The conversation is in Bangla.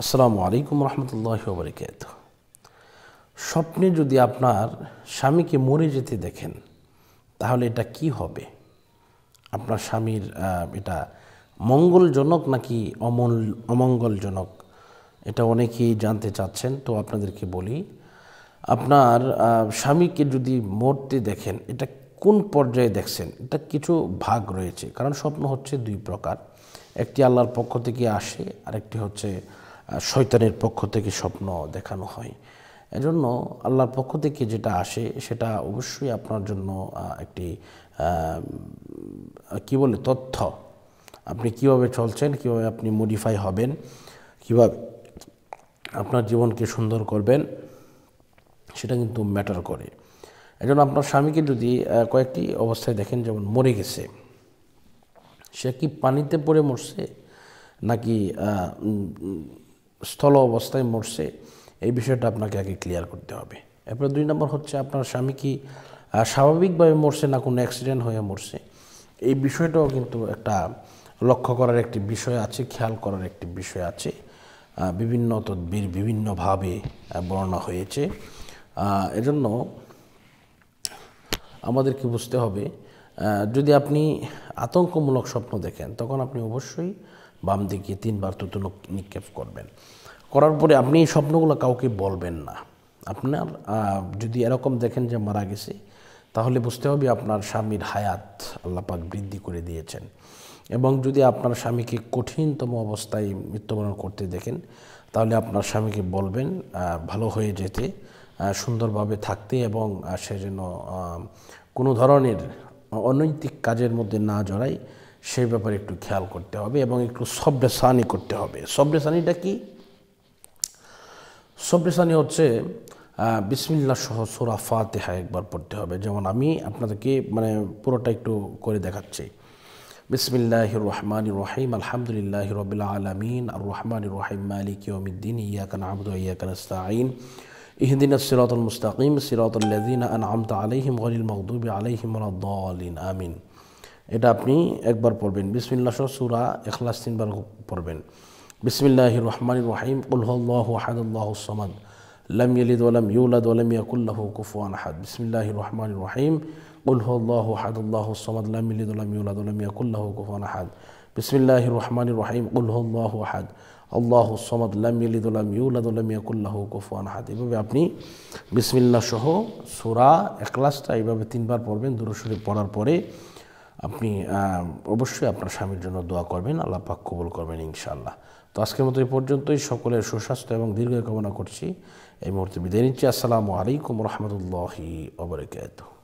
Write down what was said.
আসসালামু আলাইকুম রহমতুল্লাহি ওয়া বারাকাতুহু। স্বপ্নে যদি আপনার স্বামীকে মরে যেতে দেখেন তাহলে এটা কি হবে? আপনার স্বামীর এটা মঙ্গলজনক নাকি অমঙ্গলজনক, এটা অনেকেই জানতে চাচ্ছেন। তো আপনাদেরকে বলি, আপনার স্বামীকে যদি মরতে দেখেন এটা কোন পর্যায়ে দেখছেন, এটা কিছু ভাগ রয়েছে। কারণ স্বপ্ন হচ্ছে দুই প্রকার, একটি আল্লাহর পক্ষ থেকে আসে, আরেকটি হচ্ছে শয়তানের পক্ষ থেকে স্বপ্ন দেখানো হয়। এজন্য আল্লাহর পক্ষ থেকে যেটা আসে সেটা অবশ্যই আপনার জন্য একটি কি বলে তথ্য। আপনি কিভাবে চলছেন, কিভাবে আপনি মডিফাই হবেন, কিভাবে আপনার জীবনকে সুন্দর করবেন, সেটা কিন্তু ম্যাটার করে। এজন্য আপনার স্বামীকে যদি কয়েকটি অবস্থায় দেখেন, যেমন মরে গেছে, সে কি পানিতে পড়ে মরছে নাকি স্থল অবস্থায় মরছে, এই বিষয়টা আপনাকে আগে ক্লিয়ার করতে হবে। এরপর 2 নম্বর হচ্ছে আপনার স্বামী কি স্বাভাবিকভাবে মরছে না কোনো অ্যাক্সিডেন্ট হয়ে মরছে, এই বিষয়টাও কিন্তু একটা লক্ষ্য করার একটি বিষয় আছে, খেয়াল করার একটি বিষয় আছে। বিভিন্ন তদবির বিভিন্নভাবে বর্ণনা হয়েছে। এজন্য আমাদেরকে বুঝতে হবে, যদি আপনি আতঙ্কমূলক স্বপ্ন দেখেন তখন আপনি অবশ্যই বাম দিকে 3 বার থুতু নিক্ষেপ করবেন। করার পরে আপনি এই স্বপ্নগুলো কাউকে বলবেন না। আপনার যদি এরকম দেখেন যে মারা গেছে, তাহলে বুঝতে হবে আপনার স্বামীর হায়াত আল্লাহ পাক বৃদ্ধি করে দিয়েছেন। এবং যদি আপনার স্বামীকে কঠিনতম অবস্থায় মৃত্যুবরণ করতে দেখেন, তাহলে আপনার স্বামীকে বলবেন ভালো হয়ে যেতে, সুন্দরভাবে থাকতে, এবং সে যেন কোনো ধরনের অনৈতিক কাজের মধ্যে না জড়ায় সেই ব্যাপারে একটু খেয়াল করতে হবে এবং একটু সব্রেসানি করতে হবে। সব্রেসানিটা কি? সব্রেসানি হচ্ছে বিসমিল্লাহ সহ সূরা ফাতিহা একবার পড়তে হবে। যেমন আমি আপনাদেরকে পুরোটা একটু করে দেখাচ্ছি। বিসমিল্লাহির রহমানির রহিম, আলহামদুলিল্লাহি রাব্বিল আলামিন, আর রহমানির রহিম, মালিকি ইয়াউমিদ্দিন, ইয়্যাকা না'বুদু ওয়া ইয়্যাকা নাস্তাঈন, ইহদিনাস সিরাতাল মুস্তাকিম, সিরাতাল লাযিনা আন'আমতা আলাইহিম গায়রিল মাগদুবি আলাইহিম ওয়ালাদ-দাল্লিন, আমিন। এটা আপনি একবার পড়বেন। বিসমিল্লাহ সহ সূরা ইখলাস 3 বার পড়বেন। বিসমিল্লাহির রহমানির রহিম, কুল হুয়াল্লাহু আহাদ, আল্লাহুস সামাদ, লাম ইয়ালিদ ওয়া লাম ইউলাদ ওয়া লাম ইয়াকুল লাহু কুফুয়ান আহাদ। বিসমিল্লাহির রহমানির রহিম, কুল হুয়াল্লাহু আহাদ, আল্লাহুস সামাদ, লাম ইয়ালিদ ওয়া লাম ইউলাদ ওয়া লাম ইয়াকুল লাহু কুফুয়ান আহাদ। বিসমিল্লাহির রহমানির রহিম, কুল হুয়াল্লাহু আহাদ, আল্লাহুস সামাদ, লাম ইয়ালিদ ওয়া লাম ইউলাদ ওয়া লাম ইয়াকুল লাহু কুফুয়ান আহাদ। এভাবে আপনি বিসমিল্লাহ সহ সূরা ইখলাসটা এইভাবে 3 বার পড়বেন। দুরূদ শরীফ পড়ার পরে আপনি অবশ্যই আপনার স্বামীর জন্য দোয়া করবেন, আল্লাহ পাক কবুল করবেন ইনশাআল্লাহ। তো আজকের মতো এই পর্যন্তই। সকলের সুস্বাস্থ্য এবং দীর্ঘায়ু কামনা করছি। এই মুহূর্তে বিদায় নিচ্ছি। আসসালামু আলাইকুম রহমতুল্লাহি ওয়া বারাকাতুহু।